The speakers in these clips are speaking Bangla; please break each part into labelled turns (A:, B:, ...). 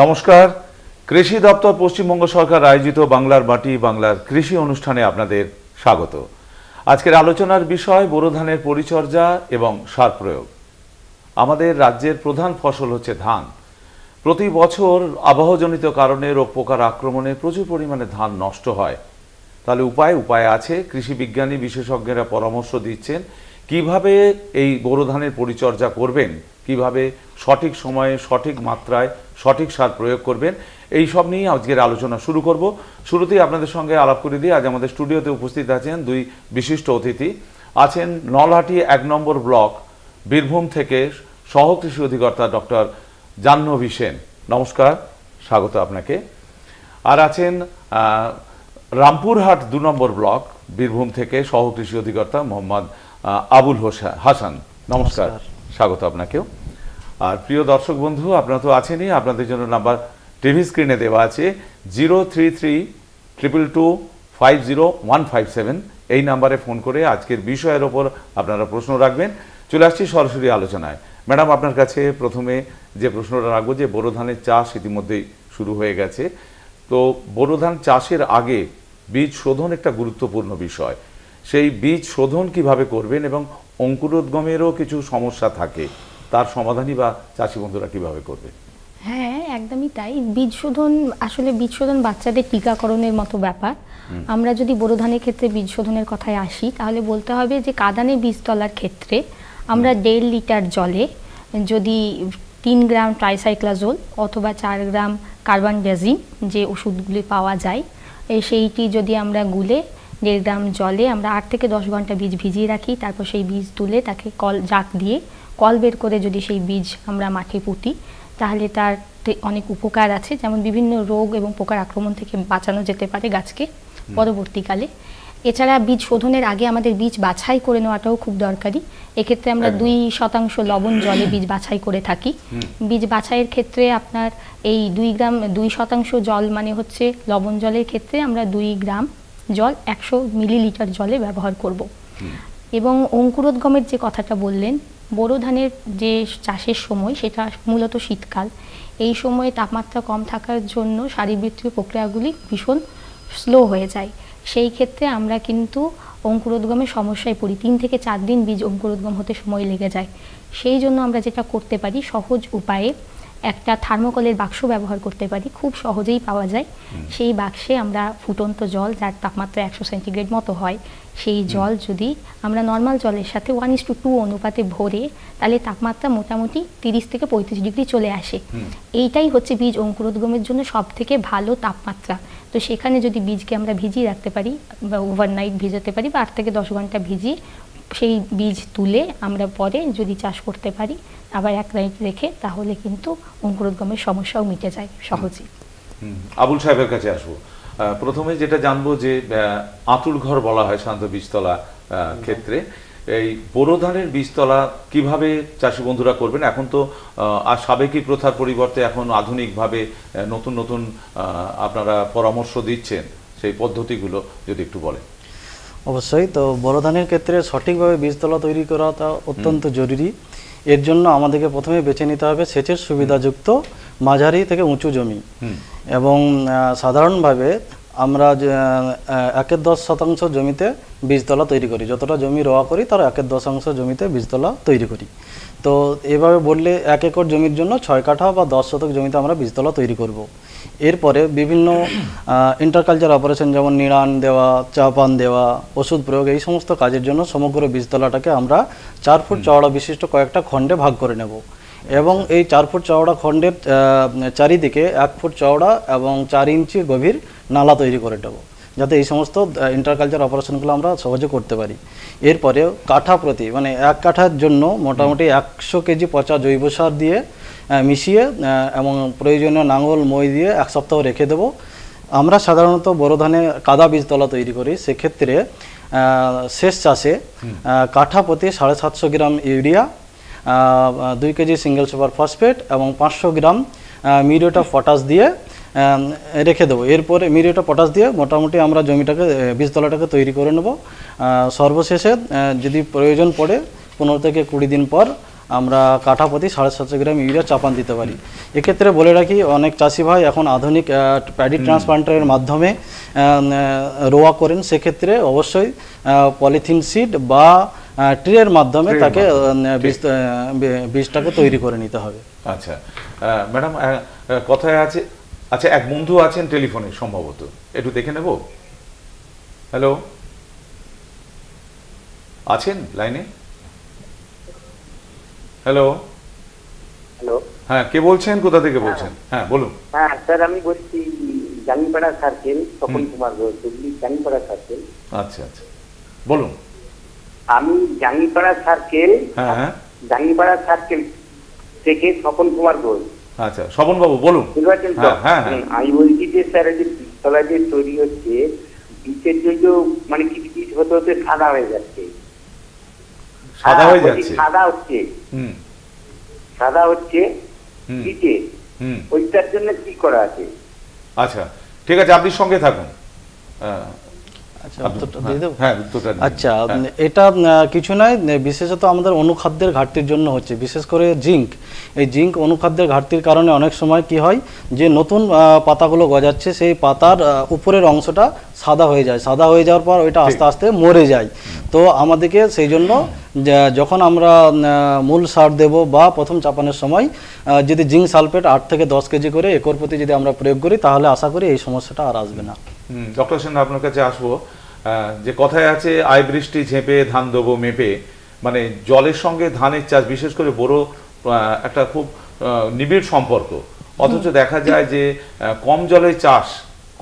A: নমস্কার। কৃষি দপ্তর পশ্চিমবঙ্গ সরকার আয়োজিত বাংলার মাটি বাংলার কৃষি অনুষ্ঠানে আপনাদের স্বাগত। আজকের আলোচনার বিষয় বোরো ধানের পরিচর্যা এবং সার প্রয়োগ। আমাদের রাজ্যের প্রধান ফসল হচ্ছে ধান। প্রতি বছর আবহাওয়াজনিত কারণে রোগ পোকার আক্রমণে প্রচুর পরিমাণে ধান নষ্ট হয়। তাহলে উপায় আছে। কৃষি বিজ্ঞানী বিশেষজ্ঞরা পরামর্শ দিচ্ছেন কিভাবে এই বোরো ধানের পরিচর্যা করবেন, কিভাবে সঠিক সময়ে সঠিক মাত্রায় সঠিক সার প্রয়োগ করবেন, এই সব নিয়ে আজকের আলোচনা শুরু করব। শুরুতেই আপনাদের সঙ্গে আলাপ করে দিয়ে আজ আমাদের স্টুডিওতে উপস্থিত আছেন দুই বিশিষ্ট অতিথি। আছেন নলহাটি ১ নম্বর ব্লক বীরভূম থেকে সহ কৃষি অধিকর্তা ডক্টর জাহ্নবী সেন। নমস্কার, স্বাগত আপনাকে। আর আছেন রামপুরহাট ২ নম্বর ব্লক বীরভূম থেকে সহ কৃষি অধিকর্তা মোহাম্মদ আবুল হাসান। নমস্কার, স্বাগত আপনাকেও। আর প্রিয় দর্শক বন্ধু, আপনারা তো আছেনই, আপনাদের জন্য নাম্বার টিভি স্ক্রিনে দেওয়া আছে 03322250157। এই নাম্বারে ফোন করে আজকের বিষয়ের ওপর আপনারা প্রশ্ন রাখবেন। চলে আসছি সরাসরি আলোচনায়। ম্যাডাম, আপনার কাছে প্রথমে যে প্রশ্নটা রাখবো যে বোরো ধানের চাষ ইতিমধ্যেই শুরু হয়ে গেছে, তো বোরো ধান চাষের আগে বীজ শোধন একটা গুরুত্বপূর্ণ বিষয়। সেই বীজ শোধন কিভাবে করবেন এবং অঙ্কুরোদ্গমেরও কিছু সমস্যা থাকে, তার সমাধানই বা চাষি বন্ধুরা কিভাবে করবে?
B: হ্যাঁ, একদমই তাই। বীজ শোধন বাচ্চাদের টিকাকরণের মতো ব্যাপার। আমরা যদি বোরো ধানের ক্ষেত্রে বীজ শোধনের কথায় আসি, তাহলে বলতে হবে যে কাঁদানে বীজ তলার ক্ষেত্রে আমরা 1.5 লিটার জলে যদি 3 গ্রাম ট্রাইসাইক্লাজোল অথবা 4 গ্রাম কার্বানডাজিম যে ওষুধগুলি পাওয়া যায়, সেইটি যদি আমরা গুলে 1.5 গ্রাম জলে আমরা 8 থেকে 10 ঘন্টা বীজ ভিজিয়ে রাখি, তারপর সেই বীজ তুলে তাকে জাক দিয়ে কল বের করে যদি সেই বীজ আমরা মাঠে পুঁতি, তাহলে তার অনেক উপকার আছে। যেমন বিভিন্ন রোগ এবং পোকার আক্রমণ থেকে বাঁচানো যেতে পারে গাছকে পরবর্তীকালে। এছাড়া বীজ শোধনের আগে আমাদের বীজ বাছাই করে নেওয়াটাও খুব দরকারি। এক্ষেত্রে আমরা 2% লবণ জলে বীজ বাছাই করে থাকি। বীজ বাছাইয়ের ক্ষেত্রে আপনার এই 2% জল মানে হচ্ছে লবণ জলের ক্ষেত্রে আমরা 2 গ্রাম জল 100 মিলিলিটার জলে ব্যবহার করব। এবং অঙ্কুরোদ্গমের যে কথাটা বললেন, বোরো ধানের যে চাষের সময় সেটা মূলত শীতকাল। এই সময়ে তাপমাত্রা কম থাকার জন্য শারীরবৃত্তীয় প্রক্রিয়াগুলি ভীষণ স্লো হয়ে যায়। সেই ক্ষেত্রে আমরা কিন্তু অঙ্কুরোদ্গমের সমস্যায় পড়ি। 3 থেকে 4 দিন বীজ অঙ্কুরোদ্গম হতে সময় লেগে যায়। সেই জন্য আমরা যেটা করতে পারি, সহজ উপায়ে একটা থার্মোকলের বাক্স ব্যবহার করতে পারি, খুব সহজেই পাওয়া যায়। সেই বাক্সে আমরা ফুটন্ত জল, যার তাপমাত্রা 100 সেন্টিগ্রেড মতো হয়, সেই জল যদি আমরা নর্মাল জলের সাথে 1:2 অনুপাতে ভরে, তাহলে তাপমাত্রা মোটামুটি 30 থেকে 35 ডিগ্রি চলে আসে। এইটাই হচ্ছে বীজ অঙ্কুরোদ্গমের জন্য সব থেকে ভালো তাপমাত্রা। তো সেখানে যদি বীজকে আমরা ভিজিয়ে রাখতে পারি বা ওভারনাইট ভিজাতে পারি বা 8 থেকে 10 ঘন্টা ভিজিয়ে সেই বীজ তুলে আমরা পরে যদি চাষ করতে পারি আবার 1 নাইট রেখে, তাহলে কিন্তু অঙ্কুরোদ্গমের সমস্যাও মিটে যায় সহজেই।
A: আবুল সাহেবের কাছে আসবো। প্রথমে যেটা জানবো যে আঁতুড় ঘর বলা হয় শান্ত বীজতলা ক্ষেত্রে, এই বোরো ধানের বীজতলা কিভাবে চাষি বন্ধুরা করবেন? এখন তো আর সাবেকি প্রথার পরিবর্তে এখন আধুনিকভাবে নতুন নতুন আপনারা পরামর্শ দিচ্ছেন, সেই পদ্ধতিগুলো যদি একটু বলেন।
C: অবশ্যই। তো বোরো ধানের ক্ষেত্রে সঠিকভাবে বীজতলা তৈরি করাটা অত্যন্ত জরুরি। এর জন্য আমাদেরকে প্রথমে বেছে নিতে হবে সেচের সুবিধাযুক্ত মাঝারি থেকে উঁচু জমি। এবং সাধারণভাবে আমরা 1/10 জমিতে বীজতলা তৈরি করি। যতটা জমি রোয়া করি তার 1/10 জমিতে বীজতলা তৈরি করি। তো এভাবে বললে 1 একর জমির জন্য 6 কাঠা বা 10 শতক জমিতে আমরা বীজতলা তৈরি করব। এরপরে বিভিন্ন ইন্টারকালচার অপারেশন, যেমন নিড়ান দেওয়া, চা পান দেওয়া, ওষুধ প্রয়োগ, এই সমস্ত কাজের জন্য সমগ্র বীজতলাটাকে আমরা 4 ফুট চওড়া বিশিষ্ট কয়েকটা খণ্ডে ভাগ করে নেব। এবং এই 4 ফুট চওড়া খণ্ডের চারিদিকে 1 ফুট চওড়া এবং 4 ইঞ্চি গভীর নালা তৈরি করে দেব, যাতে এই সমস্ত ইন্টারকালচার অপারেশনগুলো আমরা সহজে করতে পারি। এরপরে কাঠা প্রতি মানে 1 কাঠার জন্য মোটামুটি 100 কেজি পচা জৈব সার দিয়ে মিশিয়ে এবং প্রয়োজনীয় নাঙল মই দিয়ে 1 সপ্তাহ রেখে দেব। আমরা সাধারণত বোরো ধানে কাদা বীজতলা তৈরি করি। সেক্ষেত্রে শেষ চাষে কাঠা প্রতি 750 gram urea, 2 KG single super phosphate এবং 500 গ্রাম মিউরেট অফ পটাশ দিয়ে রেখে দেবো। এরপরে মিউরেট অফ পটাশ দিয়ে মোটামুটি আমরা জমিটাকে বীজতলাটাকে তৈরি করে নেব। সর্বশেষে যদি প্রয়োজন পড়ে 15 থেকে 20 দিন পর আমরা কাঠা প্রতি 750 গ্রাম ইউরিয়া চাপান দিতে পারি। এক্ষেত্রে বলে রাখি, অনেক চাষি ভাই এখন আধুনিক প্যাডি ট্রান্সপ্লান্টারের মাধ্যমে রোয়া করেন, সেক্ষেত্রে অবশ্যই পলিথিন সিড বা ট্রের মাধ্যমে তাকে বীজটাকে তৈরি করে নিতে হবে।
A: আচ্ছা ম্যাডাম, কথায় আছে, আচ্ছা এক বন্ধু আছেন টেলিফোনে সম্ভবত, একটু দেখে নেব। হ্যালো, আছেন লাইনে? হ্যালো
D: হ্যালো,
A: হ্যাঁ, কে বলছেন, কোথা থেকে বলছেন? হ্যাঁ বলুন।
D: হ্যাঁ স্যার, আমি বলছি জাঙ্গিপাড়া সার্কেল, স্বপন কুমার ঘোষ, জাঙ্গিপাড়া সার্কেল।
A: আচ্ছা আচ্ছা, বলুন।
D: আমি জাঙ্গিপাড়া সার্কেল,
A: হ্যাঁ হ্যাঁ,
D: জাঙ্গিপাড়া সার্কেল থেকে স্বপন কুমার ঘোষ।
A: আচ্ছা স্বপন বাবু বলুন।
D: বুঝতে পারছেন তো?
A: হ্যাঁ হ্যাঁ,
D: আমি বলছি যে স্যার, যে বীজতলা যে তৈরি হচ্ছে, বীজের জন্য মানে কিছু বীজ হতে হতে সাদা হয়ে যাচ্ছে।
A: সাদা হয়ে যাচ্ছে?
D: সাদা হচ্ছে,
A: হুম
D: সাদা হচ্ছে বীজে,
A: হুম,
D: ওইটার জন্য কি করা আছে?
A: আচ্ছা ঠিক আছে, আপনি সঙ্গে থাকুন।
C: আচ্ছা, উত্তরটা দিয়ে দেবো?
A: হ্যাঁ উত্তরটা দিন।
C: আচ্ছা, এটা কিছু নয়, বিশেষত আমাদের অনুখাদ্যের ঘাটতির জন্য হচ্ছে, বিশেষ করে জিঙ্ক। এই জিঙ্ক অনুখাদ্যের ঘাটতির কারণে অনেক সময় কি হয়, যে নতুন পাতাগুলো গজাচ্ছে, সেই পাতার উপরের অংশটা সাদা হয়ে যায়। সাদা হয়ে যাওয়ার পর ওইটা আস্তে আস্তে মরে যায়। তো আমাদেরকে সেই জন্য যখন আমরা মূল সার দেব বা প্রথম চাপানোর সময় যদি জিঙ্ক সালফেট 8 থেকে 10 কেজি করে একর প্রতি যদি আমরা প্রয়োগ করি, তাহলে আশা করি এই সমস্যাটা আর আসবে না।
A: ডক্টর সেন, আপনার কাছে আসবো। যে কথায় আছে, আই বৃষ্টি ঝেঁপে ধান দেবো মেপে, মানে জলের সঙ্গে ধানের চাষ, বিশেষ করে বড় একটা খুব নিবিড় সম্পর্ক, অথচ দেখা যায় যে কম জলে চাষ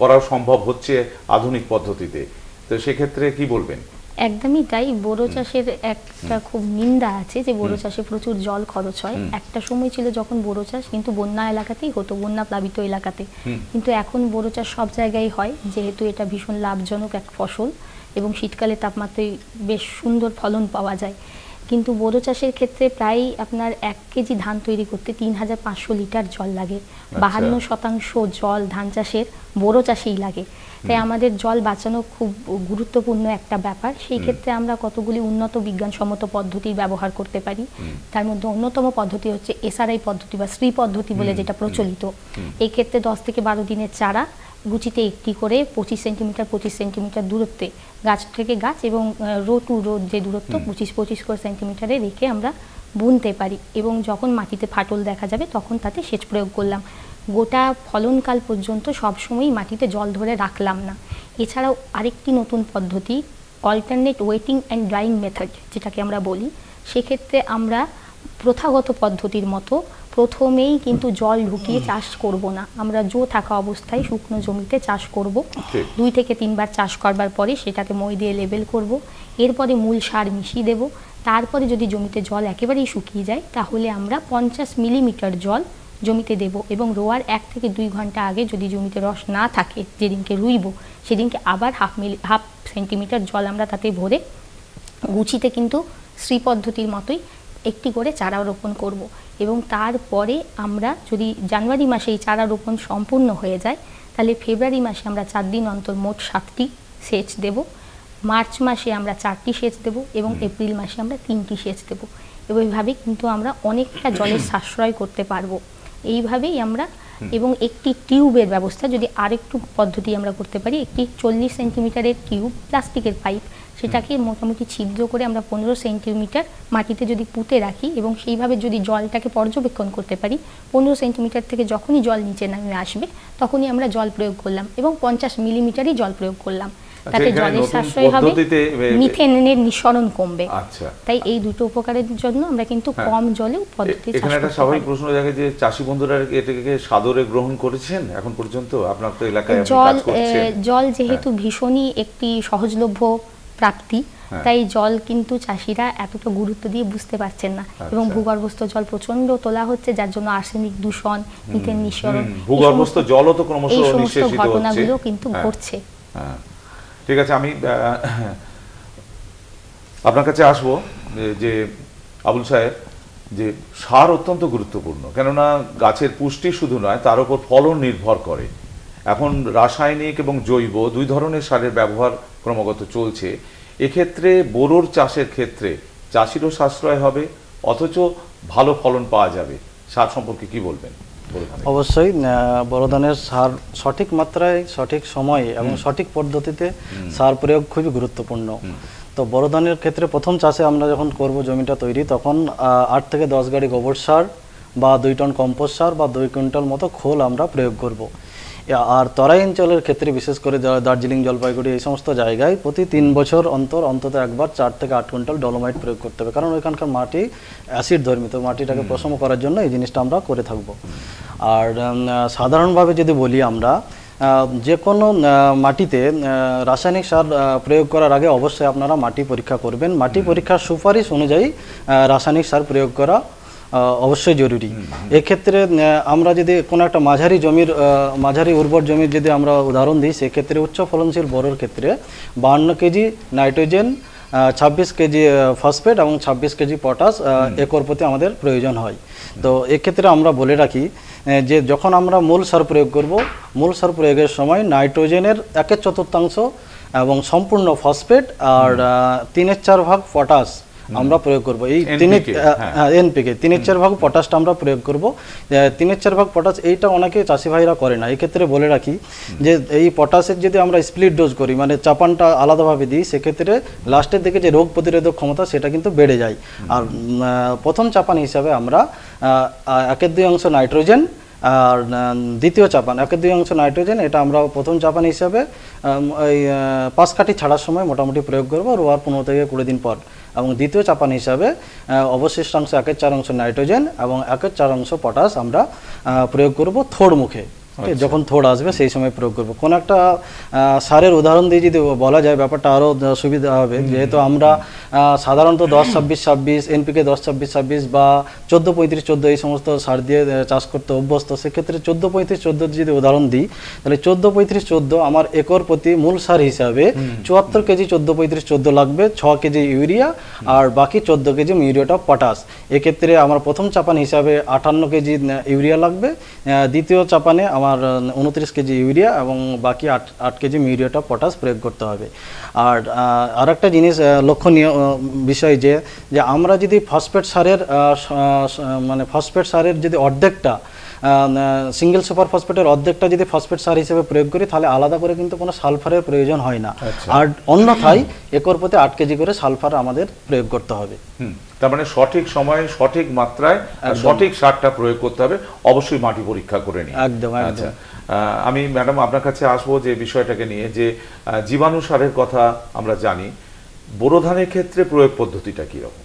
A: করা সম্ভব হচ্ছে আধুনিক পদ্ধতিতে। তো সেক্ষেত্রে কি বলবেন?
B: একদমই তাই। বোরো চাষের একটা খুব নিন্দা আছে যে বোরো চাষে প্রচুর জল খরচ হয়। একটা সময় ছিল যখন বোরো চাষ কিন্তু বন্যা এলাকাতেই হতো, বন্যা প্লাবিত এলাকাতে। কিন্তু এখন বোরো চাষ সব জায়গায় হয়, যেহেতু এটা ভীষণ লাভজনক এক ফসল এবং শীতকালে তাপমাত্রায় বেশ সুন্দর ফলন পাওয়া যায়। কিন্তু বোরো চাষের ক্ষেত্রে প্রায় আপনার 1 কেজি ধান তৈরি করতে 3500 লিটার জল লাগে। 52% জল ধান চাষের বোরো চাষেই লাগে। তাই আমাদের জল বাঁচানো খুব গুরুত্বপূর্ণ একটা ব্যাপার। সেই ক্ষেত্রে আমরা কতগুলি উন্নত বিজ্ঞানসম্মত পদ্ধতির ব্যবহার করতে পারি। তার মধ্যে অন্যতম পদ্ধতি হচ্ছে এসআরআই পদ্ধতি বা শ্রী পদ্ধতি বলে যেটা প্রচলিত। এই ক্ষেত্রে 10 থেকে 12 দিনের চারা গুচিতে একটি করে 25 সেন্টিমিটার দূরত্বে গাছ থেকে গাছ এবং রো টু রো যে দূরত্ব 25 করে সেন্টিমিটারে রেখে আমরা বুনতে পারি। এবং যখন মাটিতে ফাটল দেখা যাবে তখন তাতে সেচ প্রয়োগ করলাম। গোটা ফলনকাল পর্যন্ত সবসময়ই মাটিতে জল ধরে রাখলাম না। এছাড়াও আরেকটি নতুন পদ্ধতি, alternate waiting and drawing method যেটাকে আমরা বলি, সেক্ষেত্রে আমরা প্রথাগত পদ্ধতির মতো প্রথমেই কিন্তু জল ঢুকিয়ে চাষ করব না। আমরা জো থাকা অবস্থায় শুকনো জমিতে চাষ করব। 2 থেকে 3 বার চাষ করবার পরে সেটাকে মই দিয়ে লেবেল করব। এরপরে মূল সার মিশিয়ে দেব। তারপরে যদি জমিতে জল একেবারেই শুকিয়ে যায় তাহলে আমরা 50 মিলিমিটার জল জমিতে দেব এবং রোয়ার 1 থেকে 2 ঘন্টা আগে যদি জমিতে রস না থাকে, যেদিনকে রুইব সেদিনকে আবার হাফ সেন্টিমিটার জল আমরা তাতে ভরে গুছিতে কিন্তু শ্রী পদ্ধতির মতোই একটি করে চারা রোপণ করব। এবং তারপরে আমরা যদি জানুয়ারি মাসে এই চারা রোপণ সম্পূর্ণ হয়ে যায়, তাহলে ফেব্রুয়ারি মাসে আমরা 4 দিন অন্তর মোট 7টি সেচ দেব, মার্চ মাসে আমরা 4টি সেচ দেব এবং এপ্রিল মাসে আমরা 3টি সেচ দেব। এইভাবে কিন্তু আমরা অনেকটা জলের সাশ্রয় করতে পারবো। এইভাবেই আমরা, এবং একটি টিউবের ব্যবস্থা যদি আরেকটু পদ্ধতি আমরা করতে পারি, একটি 40 সেন্টিমিটারের টিউব, প্লাস্টিকের পাইপ, সেটাকে মোটামুটি ছিদ্র করে আমরা 15 সেন্টিমিটার মাটিতে যদি পুঁতে রাখি এবং সেইভাবে যদি জলটাকে পর্যবেক্ষণ করতে পারি, 15 সেন্টিমিটার থেকে যখনই জল নিচে নামে আসবে তখনই আমরা জল প্রয়োগ করলাম এবং 50 মিলিমিটারই জল প্রয়োগ করলাম। তাতে জলের সাশ্রয় হবে, মিথেনের নিঃসরণ কমবে। তাই এই দুটো উপকারের জন্য আমরা কিন্তু কম জলে পদ্ধতি চাষ করতে পারি।
A: এখানে একটা স্বাভাবিক প্রশ্ন জাগে যে চাষি বন্ধুরা এটাকে সাদরে গ্রহণ করেছেন এখন পর্যন্ত? আপনার তো এলাকায় আপনি কাজ করছেন।
B: জল যেহেতু ভীষণই একটি সহজলভ্য প্রাপ্তি, তাই জল কিন্তু চাষিরা এতটা গুরুত্ব দিয়ে বুঝতে পারছেন না এবং ভূগর্ভস্থ জল প্রচন্ড তোলা হচ্ছে, যার জন্য আর্সেনিক দূষণ, মিথেন নিঃসরণ,
A: ভূগর্ভস্থ জলও তো ক্রমশ নিঃশেষিত হচ্ছে,
B: ঘটনাগুলো কিন্তু ঘটছে।
A: ঠিক আছে, আমি আপনার কাছে আসবো যে আবুল সাহেব, যে সার অত্যন্ত গুরুত্বপূর্ণ, কেননা গাছের পুষ্টি শুধু নয় তার উপর ফলন নির্ভর করে। এখন রাসায়নিক এবং জৈব 2 ধরনের সারের ব্যবহার ক্রমাগত চলছে। এক্ষেত্রে বোরোর চাষের ক্ষেত্রে চাষিরও সাশ্রয় হবে, অথচ ভালো ফলন পাওয়া যাবে, সার সম্পর্কে কি বলবেন?
C: অবশ্যই বোরো ধানের সার সঠিক মাত্রায়, সঠিক সময়ে এবং সঠিক পদ্ধতিতে সার প্রয়োগ খুবই গুরুত্বপূর্ণ। তো বোরো ধানের ক্ষেত্রে প্রথম চাষে আমরা যখন করব জমিটা তৈরি, তখন 8 থেকে 10 গাড়ি গোবর সার বা 2 টন কম্পোস্ট সার বা 2 কুইন্টাল মতো খোল আমরা প্রয়োগ করব। আর তরাই অঞ্চলের ক্ষেত্রে বিশেষ করে দার্জিলিং, জলপাইগুড়ি এই সমস্ত জায়গায় প্রতি 3 বছর অন্তর অন্তত একবার 4 থেকে 8 কুইন্টাল ডলোমাইট প্রয়োগ করতে হবে, কারণ ওইখানকার মাটি অ্যাসিড ধর্মী, তো মাটিটাকে প্রশম করার জন্য এই জিনিসটা আমরা করে থাকব। আর সাধারণভাবে যদি বলি আমরা, যে কোনো মাটিতে রাসায়নিক সার প্রয়োগ করার আগে অবশ্যই আপনারা মাটি পরীক্ষা করবেন। মাটি পরীক্ষার সুপারিশ অনুযায়ী রাসায়নিক সার প্রয়োগ করা অবশ্যই জরুরি। এক্ষেত্রে আমরা যদি কোনো একটা মাঝারি উর্বর জমির যদি আমরা উদাহরণ দিই, সেক্ষেত্রে উচ্চ ফলনশীল বোরোর ক্ষেত্রে 52 কেজি নাইট্রোজেন, 26 কেজি ফসফেট এবং 26 কেজি পটাশ একর প্রতি আমাদের প্রয়োজন হয়। তো এক্ষেত্রে আমরা বলে রাখি যে যখন আমরা মূল সার প্রয়োগ করব, মূল সার প্রয়োগের সময় নাইট্রোজেনের 1/4 এবং সম্পূর্ণ ফসফেট আর 3/4 ভাগ পটাশ আমরা প্রয়োগ করব। এই এনপিকে 3/4 ভাগ পটাশটা আমরা প্রয়োগ করব। 3/4 ভাগ পটাশ এইটা অনেকে চাষি ভাইরা করে না। এই ক্ষেত্রে বলে রাখি যে এই পটাশের যদি আমরা স্প্লিট ডোজ করি, মানে চাপানটা আলাদাভাবে দিই, সেক্ষেত্রে লাস্টের দিকে যে রোগ প্রতিরোধক ক্ষমতা সেটা কিন্তু বেড়ে যায়। আর প্রথম চাপান হিসাবে আমরা 1/2 নাইট্রোজেন আর দ্বিতীয় চাপান 1/2 নাইট্রোজেন, এটা আমরা প্রথম চাপান হিসাবে ওই 5 কাঠি ছাড়ার সময় মোটামুটি প্রয়োগ করবো, রোয়ার 15 থেকে 20 দিন পর। এবং দ্বিতীয় চাপান হিসাবে অবশিষ্টাংশ 1/4 নাইট্রোজেন এবং 1/4 পটাশ আমরা প্রয়োগ করব থোড় মুখে। যখন থোড় আসবে সেই সময় প্রয়োগ করব। কোন একটা সারের উদাহরণ দিয়ে যদি বলা যায় ব্যাপারটা আরও সুবিধা হবে, যেহেতু আমরা সাধারণত 10-26-26 এনপিকে 10-26-26 বা 14-35-14 এই সমস্ত সার দিয়ে চাষ করতে অভ্যস্ত। সেক্ষেত্রে 14-35-14 যদি উদাহরণ দিই, তাহলে 14-35-14 আমার একর প্রতি মূল সার হিসাবে 74 কেজি 14-35-14 লাগবে, 6 কেজি ইউরিয়া আর বাকি 14 কেজি মিউরিয়েট অফ পটাশ। এক্ষেত্রে আমার প্রথম চাপান হিসাবে 58 কেজি ইউরিয়া লাগবে, দ্বিতীয় চাপানে আমার 29 কেজি ইউরিয়া এবং বাকি 8 কেজি মিউরিয়েট অফ পটাশ প্রয়োগ করতে হবে। আর আরেকটা জিনিস লক্ষণীয় বিষয় যে আমরা যদি ফসফেট সারের যদি অর্ধেকটা সিঙ্গেল সুপার ফসফেটের অর্ধেকটা যদি ফসফেট সার হিসেবে প্রয়োগ করি, তাহলে আলাদা করে কিন্তু কোনো সালফারের প্রয়োজন হয় না। আর অন্যথায় একর প্রতি 8 কেজি করে সালফার আমাদের প্রয়োগ করতে হবে।
A: তার মানে সঠিক সময়ে, সঠিক মাত্রায়, সঠিক সারটা প্রয়োগ করতে হবে, অবশ্যই মাটি পরীক্ষা করে নিয়ে।
C: একদম।
A: আচ্ছা, আমি ম্যাডাম আপনার কাছে আসবো যে বিষয়টাকে নিয়ে, যে জীবাণু সারের কথা আমরা জানি, বোরো ধানের ক্ষেত্রে প্রয়োগ পদ্ধতিটা কীরকম?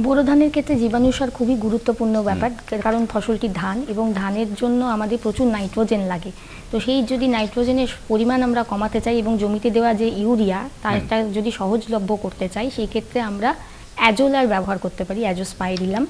B: বোরো ধানের ক্ষেত্রে জীবাণু সার খুবই গুরুত্বপূর্ণ ব্যাপার, কারণ ফসলটি ধান এবং ধানের জন্য আমাদের প্রচুর নাইট্রোজেন লাগে। তো সেই যদি নাইট্রোজেনের পরিমাণ আমরা কমাতে চাই এবং জমিতে দেওয়া যে ইউরিয়া তারটা যদি সহজলভ্য করতে চাই, সেই ক্ষেত্রে আমরা অ্যাজোলার ব্যবহার করতে পারি, অ্যাজোস্পাইরিলাম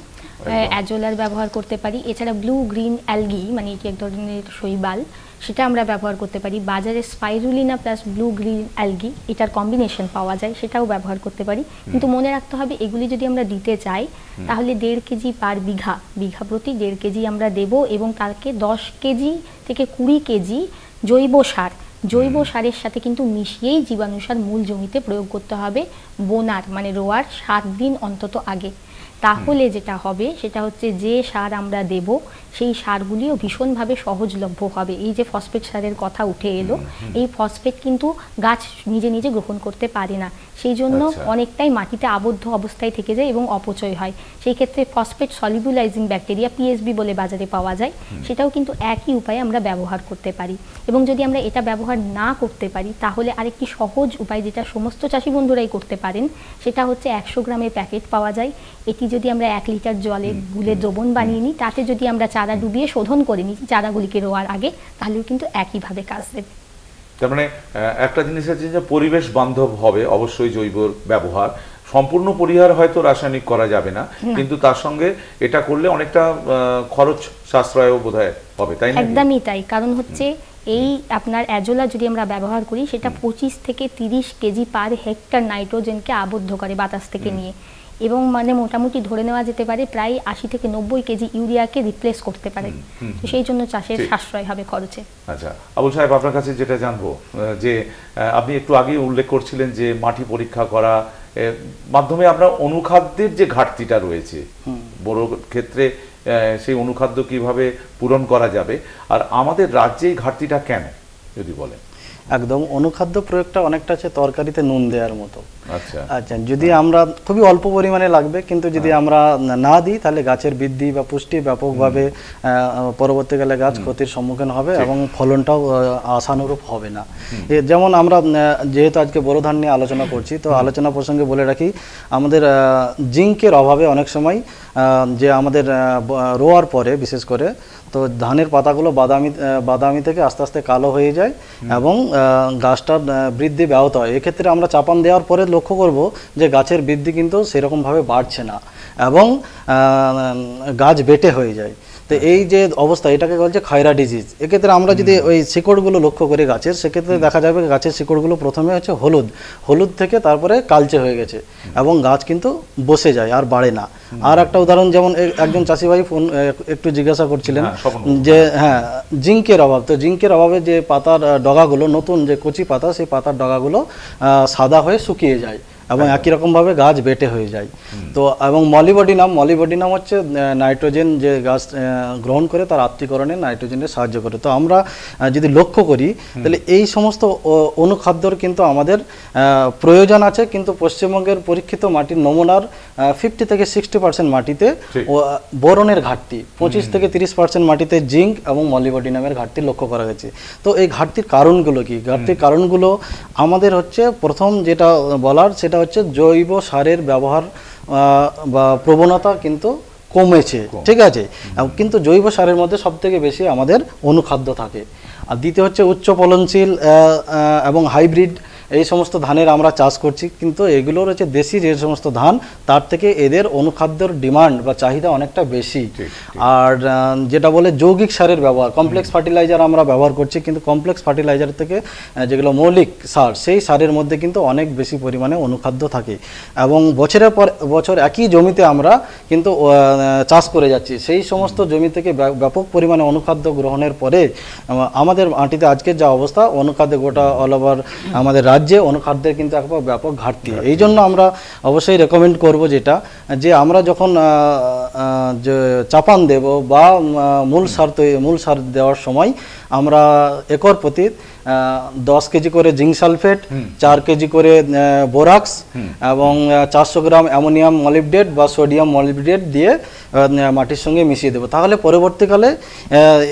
B: অ্যাজোলার ব্যবহার করতে পারি। এছাড়া ব্লু গ্রিন অ্যালগি, মানে এটি এক ধরনের শৈবাল, সেটা আমরা ব্যবহার করতে পারি। বাজারে spirulina plus blue green algae এটার কম্বিনেশন পাওয়া যায়, সেটাও ব্যবহার করতে পারি। কিন্তু মনে রাখতে হবে, এগুলি যদি আমরা দিতে চাই তাহলে 1.5 কেজি পার বিঘা প্রতি 1.5 কেজি আমরা দেব, এবং তাকে 10 কেজি থেকে 20 কেজি জৈব সারের সাথে কিন্তু মিশিয়েই জীবাণু সার মূল জমিতে প্রয়োগ করতে হবে বোনার, মানে রোয়ার 7 দিন অন্তত আগে। তাহলে যেটা হবে সেটা হচ্ছে, যে সার আমরা দেব সেই সারগুলিও ভীষণভাবে সহজলভ্য হবে। এই যে ফসফেট সারের কথা উঠে এলো, এই ফসফেট কিন্তু গাছ নিজে নিজে গ্রহণ করতে পারে না, সেই জন্য অনেকটাই মাটিতে আবদ্ধ অবস্থায় থেকে যায় এবং অপচয় হয়। সেই ক্ষেত্রে ফসফেট সলিবুলাইজিং ব্যাকটেরিয়া, পিএসবি বলে বাজারে পাওয়া যায়, সেটাও কিন্তু একই উপায়ে আমরা ব্যবহার করতে পারি। এবং যদি আমরা এটা ব্যবহার না করতে পারি, তাহলে আরেকটি সহজ উপায় যেটা সমস্ত চাষি বন্ধুরাই করতে পারেন, সেটা হচ্ছে 100 গ্রামের প্যাকেট পাওয়া যায়। এটি যদি আমরা 1 লিটার জলে গুলে দ্রবণ বানিয়ে নিই, তাতে যদি আমরা চারা ডুবিয়ে শোধন করে নিই চারাগুলিকে রোয়ার আগে, তাহলেও কিন্তু একইভাবে কাজ দেবে।
A: তার মানে একটা জিনিস আছে যে পরিবেশ বান্ধব হবে অবশ্যই জৈব ব্যবহার, সম্পূর্ণ পরিহার হয়তো রাসায়নিক করা যাবে না, কিন্তু তার সঙ্গে এটা করলে অনেকটা খরচ সাশ্রয়ও বোধহয় হবে, তাই না?
B: একদমই তাই। কারণ হচ্ছে এই আপনার অ্যাজোলা যদি আমরা ব্যবহার করি, সেটা 25 থেকে 30 কেজি পার হেক্টর নাইট্রোজেনকে আবদ্ধ করে বাতাস থেকে নিয়ে, এবং মানে মোটামুটি ধরে নেওয়া যেতে পারে প্রায় 80 থেকে 90 কেজি ইউরিয়াকে রিপ্লেস করতে পারে। তো সেই জন্য চাষের সাশ্রয় হবে খরচে।
A: আচ্ছা আবুল সাহেব, আপনার কাছে যেটা জানবো, যে আপনি একটু আগে উল্লেখ করছিলেন যে মাটি পরীক্ষা করা মাধ্যমে আমরা অনুখাদ্যের যে ঘাটতিটা রয়েছে বড় ক্ষেত্রে সেই অনুখাদ্য কিভাবে পূরণ করা যাবে, আর আমাদের রাজ্যে এই ঘাটতিটা কেন যদি বলেন।
C: একদম, অনুখাদ্য প্রয়োগটা অনেকটা আছে তরকারিতে নুন দেওয়ার মতো।
A: আচ্ছা
C: আচ্ছা, যদি আমরা খুবই অল্প পরিমাণে লাগবে, কিন্তু যদি আমরা না দিই তাহলে গাছের বৃদ্ধি বা পুষ্টি ব্যাপকভাবে পরবর্তীকালে গাছ ক্ষতির সম্মুখীন হবে এবং ফলনটাও আশানুরূপ হবে না। যেমন আমরা যেহেতু আজকে বোরো ধান নিয়ে আলোচনা করছি, তো আলোচনা প্রসঙ্গে বলে রাখি, আমাদের জিঙ্কের অভাবে অনেক সময় যে আমাদের রোয়ার পরে বিশেষ করে তো ধানের পাতাগুলো বাদামি থেকে আস্তে আস্তে কালো হয়ে যায় এবং গাছটার বৃদ্ধি ব্যাহত হয়। এক্ষেত্রে আমরা চাপান দেওয়ার পরে লক্ষ্য করব যে গাছের বৃদ্ধি কিন্তু সেরকমভাবে বাড়ছে না এবং গাছ বেটে হয়ে যায়। তো এই যে অবস্থা, এটাকে বলছে খয়রা ডিজিজ। এক্ষেত্রে আমরা যদি ওই শিকড়গুলো লক্ষ্য করি গাছের, সেক্ষেত্রে দেখা যাবে গাছের শিকড়গুলো প্রথমে হচ্ছে হলুদ থেকে তারপরে কালচে হয়ে গেছে এবং গাছ কিন্তু বসে যায় আর বাড়ে না। আর একটা উদাহরণ, যেমন একজন চাষি ভাই ফোন একটু জিজ্ঞাসা করছিলেন যে জিঙ্কের অভাব, তো জিঙ্কের অভাবে যে পাতার ডগাগুলো, নতুন যে কচি পাতা, সেই পাতার ডগাগুলো সাদা হয়ে শুকিয়ে যায় এবং একই রকমভাবে গাছ বেটে হয়ে যায়। তো এবং মলিবডিনাম হচ্ছে নাইট্রোজেন যে গাছ গ্রহণ করে তার আত্তীকরণে নাইট্রোজেনের সাহায্য করে। তো আমরা যদি লক্ষ্য করি তাহলে এই সমস্ত অনুখাদ্যর কিন্তু আমাদের প্রয়োজন আছে, কিন্তু পশ্চিমবঙ্গের পরীক্ষিত মাটির নমুনার 50 থেকে 60% মাটিতে বোরনের ঘাটতি, 25 থেকে 30% মাটিতে জিঙ্ক এবং মলিবডিনামের ঘাটতি লক্ষ্য করা গেছে। তো এই ঘাটতির কারণগুলো কি? ঘাটতির কারণগুলো আমাদের হচ্ছে, প্রথম যেটা বলার সেটা হচ্ছে জৈব সারের ব্যবহার বা প্রবণতা কিন্তু কমেছে, ঠিক আছে, কিন্তু জৈব সারের মধ্যে সবথেকে বেশি আমাদের অনুখাদ্য থাকে। আর দ্বিতীয় হচ্ছে উচ্চ ফলনশীল এবং হাইব্রিড এই সমস্ত ধানের আমরা চাষ করছি, কিন্তু এগুলোর হচ্ছে দেশি যে সমস্ত ধান, তার থেকে এদের অনুখাদ্যর ডিমান্ড বা চাহিদা অনেকটা বেশি। আর যেটা বলে যৌগিক সারের ব্যবহার, কমপ্লেক্স ফার্টিলাইজার আমরা ব্যবহার করছি, কিন্তু কমপ্লেক্স ফার্টিলাইজার থেকে যেগুলো মৌলিক সার, সেই সারের মধ্যে কিন্তু অনেক বেশি পরিমাণে অনুখাদ্য থাকে এবং বছরের পর বছর একই জমিতে আমরা কিন্তু চাষ করে যাচ্ছি। সেই সমস্ত জমি থেকে ব্যাপক পরিমাণে অনুখাদ্য গ্রহণের পরে আমাদের মাটিতে আজকের যা অবস্থা, অনুখাদ্য গোটা অল ওভার আমাদের রাজ্যে অনুখাদ্যের কিন্তু একটা ব্যাপক ঘাটতি। এই জন্য আমরা অবশ্যই রেকমেন্ড করব যেটা, যে আমরা যখন চাপান দেব বা মূল সার দেওয়ার সময় আমরা একর প্রতি 10 কেজি করে জিঙ্ক সালফেট, 4 কেজি করে বোরাক্স এবং 400 গ্রাম অ্যামোনিয়াম মলিবডেট বা সোডিয়াম মলিবডেট দিয়ে মাটির সঙ্গে মিশিয়ে দেবো। তাহলে পরবর্তীকালে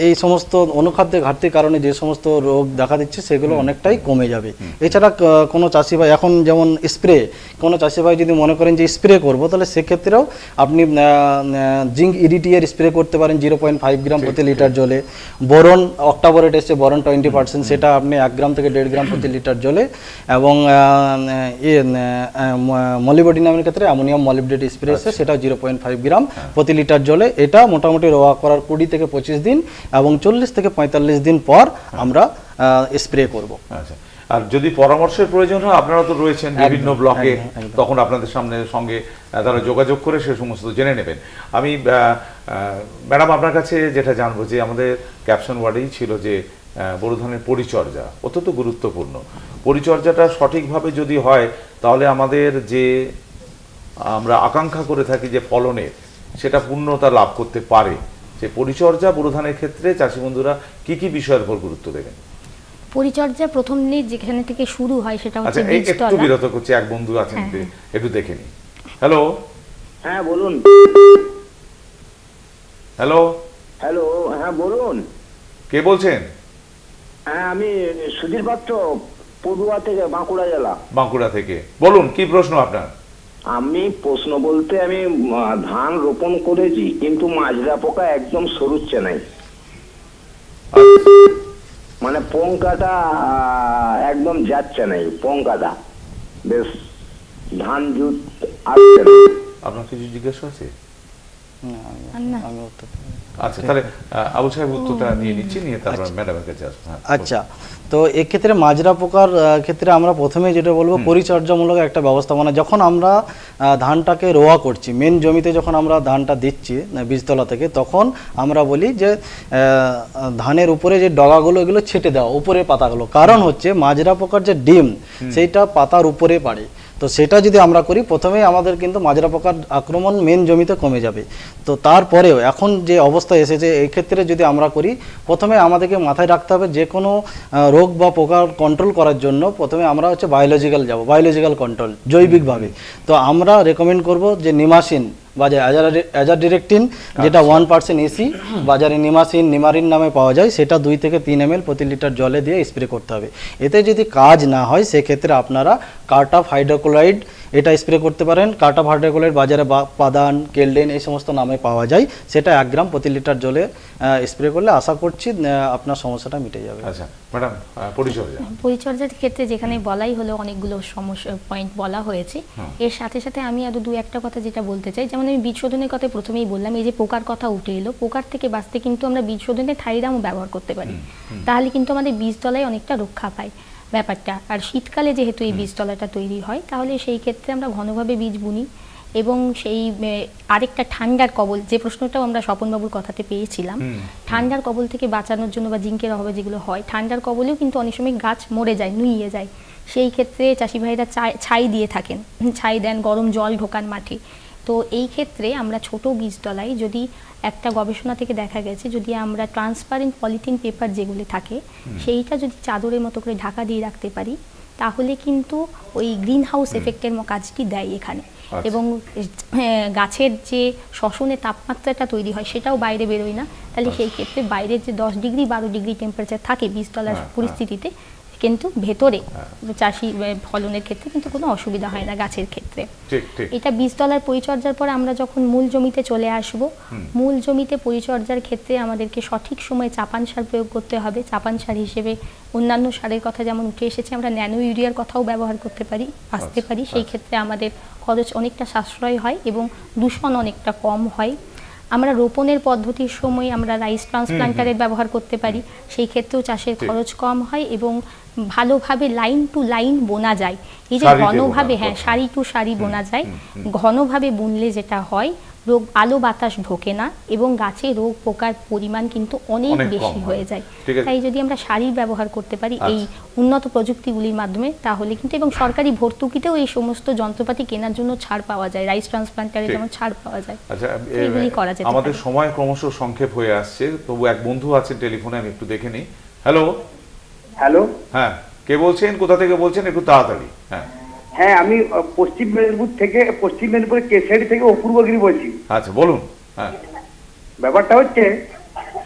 C: এই সমস্ত অনুখাদ্যের ঘাটতির কারণে যে সমস্ত রোগ দেখা দিচ্ছে সেগুলো অনেকটাই কমে যাবে। এছাড়া কোনো চাষি ভাই এখন যেমন স্প্রে, কোনো চাষি ভাই যদি মনে করেন যে স্প্রে করব, তাহলে সেক্ষেত্রেও আপনি জিঙ্ক ইডিটিএর স্প্রে করতে পারেন 0.5 গ্রাম প্রতি লিটার জলে। বোরন অক্টাবোরেট এসছে, বোরন 20%, সেটা আপনি 1 গ্রাম থেকে 1.5 গ্রাম প্রতি লিটার জলে, এবং মলিবডিনামের ক্ষেত্রে অ্যামোনিয়াম মলিবডেট স্প্রে এসছে, সেটা 0.5 গ্রাম প্রতি লিটার জলে। এটা মোটামুটি রোয়া করার 20 থেকে 25 দিন এবং 40 থেকে 45 দিন পর আমরা স্প্রে করব।
A: আচ্ছা, আর যদি পরামর্শের প্রয়োজন হয়, আপনারা তো রয়েছেন বিভিন্ন ব্লকে, তখন আপনাদের সঙ্গে তারা যোগাযোগ করে সে সমস্ত জেনে নেবেন। আমি ম্যাডাম আপনার কাছে যেটা জানবো, যে আমাদের ক্যাপশন ওয়ার্ডেই ছিল যে বোরো ধানের পরিচর্যা অত্যন্ত গুরুত্বপূর্ণ। পরিচর্যাটা সঠিকভাবে যদি হয়, তাহলে আমাদের যে আমরা আকাঙ্ক্ষা করে থাকি যে ফলনের, সেটা পূর্ণতা লাভ করতে পারে। যে পরিচর্যা বোরো ধানের ক্ষেত্রে চাষি বন্ধুরা কি কি বিষয়ের উপর গুরুত্ব দেবেন?
B: পরিচর্যা প্রথম যেখানে থেকে শুরু হয় সেটা হচ্ছে
A: বীজতলা। একটু বিরত করছি, এক বন্ধু আছেন, একটু দেখে নি। হ্যালো,
D: হ্যাঁ বলুন।
A: হ্যালো
D: হ্যালো, হ্যাঁ বলুন।
A: কে বলছেন?
D: হ্যাঁ, আমি সুধীর পাত্র, পড়ুয়া থেকে, বাঁকুড়া জেলা।
A: বাঁকুড়া থেকে বলুন, কি প্রশ্ন আপনার?
D: আমি প্রশ্ন বলতে, আমি ধান রোপণ করেছি, কিন্তু মাজরা পোকা একদম সরুচ্ছে নাই, মানে পোঙ্কাটা একদম যাচ্ছে নাই, পোঙ্কাটা বেশ ধান জুত আসছে না।
A: আপনার কিছু জিজ্ঞাসা আছে?
C: আচ্ছা, তাহলে
A: আবুল সাহেব উত্তরটা নিয়ে নিচ্ছি, নিয়ে তারপর ম্যাডামের কাছে আসবো।
C: আচ্ছা, তো এক্ষেত্রে মাজরা পোকার ক্ষেত্রে আমরা প্রথমে যেটা বলবো, পরিচর্যামূলক একটা ব্যবস্থাপনা। যখন আমরা ধানটাকে রোয়া করছি, মেন জমিতে যখন আমরা ধানটা দিচ্ছি বীজতলা থেকে, তখন আমরা বলি যে ধানের উপরে যে ডগাগুলো, এগুলো ছেটে দেওয়া, উপরে পাতাগুলো। কারণ হচ্ছে মাজরা পোকার যে ডিম, সেইটা পাতার উপরে পাড়ে। তো সেটা যদি আমরা করি, প্রথমেই আমাদের কিন্তু মাজরা পোকার আক্রমণ মেন জমিতে কমে যাবে। তো তারপরেও এখন যে অবস্থা এসেছে, এই ক্ষেত্রে যদি আমরা করি, প্রথমে আমাদেরকে মাথায় রাখতে হবে যে কোনো রোগ বা পোকার কন্ট্রোল করার জন্য প্রথমে আমরা হচ্ছে বায়োলজিক্যাল যাব, বায়োলজিক্যাল কন্ট্রোল জৈবিকভাবে। তো আমরা রেকমেন্ড করব যে নিমাসিন বাজারে অ্যাজাডিরেকটিন, যেটা 1% এসি বাজারে নিমাসিন নিমারিন নামে পাওয়া যায়, সেটা 2 থেকে 3 ml প্রতি লিটার জলে দিয়ে স্প্রে করতে হবে। এতে যদি কাজ না হয় সেক্ষেত্রে আপনারা কার্টাফ হাইড্রোক্লোরাইড এটা স্প্রে করতে পারেন। কার্টাফ হাইড্রোক্লোরাইড বাজারে পাদান, কেলডেন এই সমস্ত নামে পাওয়া যায়, সেটা 1 গ্রাম প্রতি লিটার জলে স্প্রে করলে আশা করছি আপনার সমস্যাটা মিটে যাবে।
A: আচ্ছা ম্যাডাম,
B: পরিচর্যার ক্ষেত্রে যেখানে বলাই হলো অনেকগুলো সমস্যা পয়েন্ট বলা হয়েছে, এর সাথে সাথে আমি আরো 2-1টা কথা যেটা বলতে চাই, যেমন আমি বীজ শোধনের কথা প্রথমেই বললাম, এই যে পোকার কথা উঠে এলো, পোকার থেকে বাঁচতে কিন্তু আমরা বীজ শোধনে থাইরামও ব্যবহার করতে পারি, তাহলে কিন্তু আমাদের বীজতলায় অনেকটা রক্ষা পায় ব্যাপারটা। আর শীতকালে যেহেতু এই বীজতলাটা তৈরি হয়, তাহলে সেই ক্ষেত্রে আমরা ঘনভাবে বীজ বুনি। এবং সেই আরেকটা ঠান্ডার কবল, যে প্রশ্নটাও আমরা স্বপনবাবুর কথাতে পেয়েছিলাম, ঠান্ডার কবল থেকে বাঁচানোর জন্য বা জিঙ্কের অভাবে যেগুলো হয়, ঠান্ডার কবলেও কিন্তু অনেক সময় গাছ মরে যায়, নুইয়ে যায়। সেই ক্ষেত্রে চাষি ভাইরা ছাই দিয়ে থাকেন, ছাই দেন, গরম জল ঢোকান মাঠে। তো এই ক্ষেত্রে আমরা ছোট বীজতলায় যদি একটা গবেষণা থেকে দেখা গেছে, যদি আমরা ট্রান্সপারেন্ট পলিথিন পেপার যেগুলি থাকে সেইটা যদি চাদরের মতো করে ঢাকা দিয়ে রাখতে পারি, তাহলে কিন্তু ওই গ্রিন হাউস এফেক্টের কাজটি দেয় এখানে। এবং গাছের যে শ্বসনের তাপমাত্রাটা তৈরি হয় সেটাও বাইরে বেরোয় না, তাহলে সেই ক্ষেত্রে বাইরের যে 10 ডিগ্রি 12 ডিগ্রি টেম্পারেচার থাকে বীজতলার পরিস্থিতিতে, কিন্তু ভেতরে চাষি ফলনের ক্ষেত্রে কিন্তু কোনো অসুবিধা হয় না গাছের ক্ষেত্রে। এটা বীজতলার পরিচর্যার পর আমরা যখন মূল জমিতে চলে আসব, মূল জমিতে পরিচর্যার ক্ষেত্রে আমাদেরকে সঠিক সময়ে চাপান সার প্রয়োগ করতে হবে। চাপান সার হিসেবে অন্যান্য সারের কথা যেমন উঠে এসেছে, আমরা ন্যানো ইউরিয়ার কথাও ব্যবহার করতে পারি, আসতে পারি। সেই ক্ষেত্রে আমাদের খরচ অনেকটা সাশ্রয় হয় এবং দূষণ অনেকটা কম হয়। আমরা রোপণের পদ্ধতির সময় আমরা রাইস ট্রান্সপ্লান্টারের ব্যবহার করতে পারি, সেই ক্ষেত্রেও চাষের খরচ কম হয় এবং ভালোভাবে লাইন টু লাইন বোনা যায়। এই যে ঘনভাবে, হ্যাঁ, সারি টু সারি বোনা যায়, ঘনভাবে বুনলে যেটা হয়, রোগ আলো বাতাস ঢোকে না এবং গাছে রোগ পোকার পরিমাণ কিন্তু অনেক বেশি হয়ে যায়। তাই যদি আমরা সারির ব্যবহার করতে পারি এই উন্নত প্রযুক্তিগুলির মাধ্যমে, তাহলে কিন্তু, এবং সরকারি ভর্তুকিতেও এই সমস্ত যন্ত্রপাতি কেনার জন্য ছাড় পাওয়া যায়, রাইস ট্রান্সপ্লান্টারে যেমন ছাড় পাওয়া যায়।
A: আচ্ছা,
B: এগুলি করা যায়।
A: আমাদের সময় ক্রমশ সংক্ষেপ হয়ে আসছে, তবু এক বন্ধু আছেন টেলিফোনে, আমি একটু দেখে নিই। হ্যালো
D: হ্যালো,
A: হ্যাঁ, কে বলছেন, কোথা থেকে বলছেন, একটু তাড়াতাড়ি।
D: হ্যাঁ, আমি পশ্চিম মেদিনীপুরের কেশারি থেকে অপূর্বগিরি বলছি।
A: আচ্ছা বলুন।
D: ব্যাপারটা হচ্ছে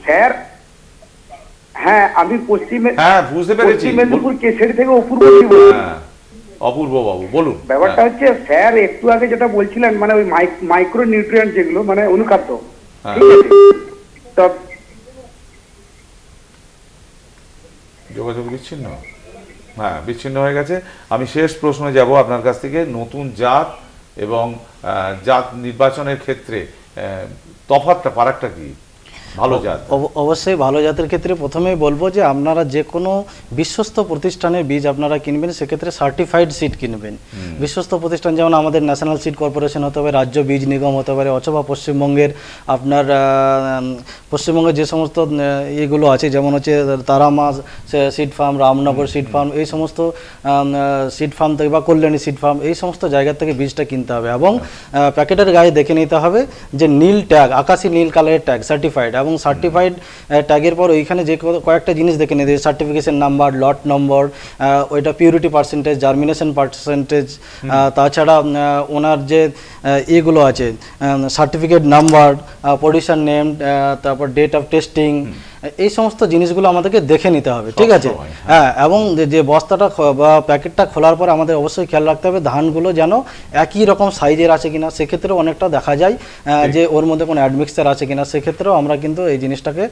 D: স্যার, হ্যাঁ আমি পশ্চিম মেদিনীপুর কেশারি থেকে অপূর্বগিরি বলছি।
A: অপূর্ব বাবু বলুন।
D: ব্যাপারটা হচ্ছে স্যার, একটু আগে যেটা বলছিলেন, মানে ওই মাইক্রো নিউট্রিয়েন্ট যেগুলো, মানে অনুখাদ্য, ঠিক আছে, তো
A: যোগাযোগ বিচ্ছিন্ন, হ্যাঁ বিচ্ছিন্ন হয়ে গেছে। আমি শেষ প্রশ্নে যাব আপনার কাছ থেকে, নতুন জাত এবং জাত নির্বাচনের ক্ষেত্রে তফাৎটা, ফারাকটা কি? ভালো জাত,
C: অবশ্যই ভালো জাতের ক্ষেত্রে প্রথমেই বলবো যে আপনারা যে কোনো বিশ্বস্ত প্রতিষ্ঠানের বীজ আপনারা কিনবেন, সেক্ষেত্রে সার্টিফাইড সিড কিনবেন। বিশ্বস্ত প্রতিষ্ঠান যেমন আমাদের ন্যাশনাল সিড কর্পোরেশন হতে পারে, রাজ্য বীজ নিগম হতে পারে, অথবা পশ্চিমবঙ্গের আপনার পশ্চিমবঙ্গের যে সমস্ত এগুলো আছে, যেমন হচ্ছে Tara Maa seed farm, Ramnagar seed farm, এই সমস্ত সিড ফার্ম থেকে বা কল্যাণী সিড ফার্ম, এই সমস্ত জায়গা থেকে বীজটা কিনতে হবে। এবং প্যাকেটের গায়ে দেখে নিতে হবে যে নীল ট্যাগ, আকাশি নীল কালারের ট্যাগ, সার্টিফাইড। এবং সার্টিফাইড ট্যাগের পর ওইখানে যে কয়েকটা জিনিস দেখে নিতে, সার্টিফিকেশন নাম্বার, লট নম্বর, ওইটা পিউরিটি পার্সেন্টেজ, জার্মিনেশন পার্সেন্টেজ, তাছাড়া ওনার যে এগুলো আছে, সার্টিফিকেট নাম্বার, পজিশন নেম, তারপর ডেট অফ টেস্টিং, এই সমস্ত জিনিসগুলো আমাদেরকে দেখে নিতে হবে, ঠিক আছে। হ্যাঁ, এবং যে বস্তাটা বা প্যাকেটটা খোলার পর আমাদের অবশ্যই খেয়াল রাখতে হবে ধানগুলো যেন একই রকম সাইজের আছে কিনা। সেক্ষেত্রেও অনেকটা দেখা যায় যে ওর মধ্যে কোনো অ্যাডমিক্সচার আছে কিনা, সেক্ষেত্রেও আমরা কিন্তু এই জিনিসটাকে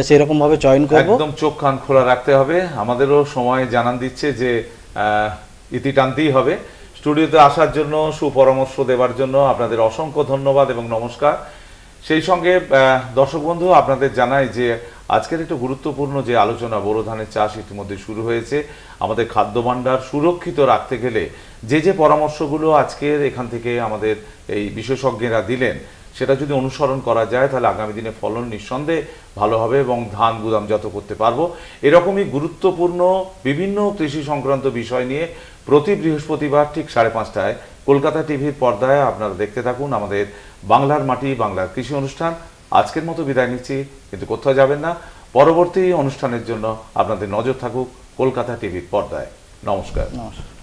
C: সেই রকমভাবে চয়ন করব।
A: একদম চোখ কান খোলা রাখতে হবে। আমাদেরও সময় জানান দিচ্ছে যে ইতি টানতেই হবে। স্টুডিওতে আসার জন্য, সুপরামর্শ দেওয়ার জন্য আপনাদের অসংখ্য ধন্যবাদ এবং নমস্কার। সেই সঙ্গে দর্শক বন্ধু, আপনাদের জানাই যে আজকের একটা গুরুত্বপূর্ণ যে আলোচনা, বোরো ধানের চাষ ইতিমধ্যে শুরু হয়েছে। আমাদের খাদ্য ভাণ্ডার সুরক্ষিত রাখতে গেলে যে পরামর্শগুলো আজকের এখান থেকে আমাদের এই বিশেষজ্ঞরা দিলেন, সেটা যদি অনুসরণ করা যায়, তাহলে আগামী দিনে ফলন নিঃসন্দেহে ভালো হবে এবং ধান গুদামজাত করতে পারবো। এরকমই গুরুত্বপূর্ণ বিভিন্ন কৃষি সংক্রান্ত বিষয় নিয়ে প্রতি বৃহস্পতিবার ঠিক 5:30টায় কলকাতা টিভির পর্দায় আপনারা দেখতে থাকুন আমাদের বাংলার মাটি বাংলার কৃষি অনুষ্ঠান। আজকের মতো বিদায় নিচ্ছি, কিন্তু কোথাও যাবেন না। পরবর্তী অনুষ্ঠানের জন্য আপনাদের নজর থাকুক কলকাতা টিভির পর্দায়। নমস্কার।
C: নমস্কার।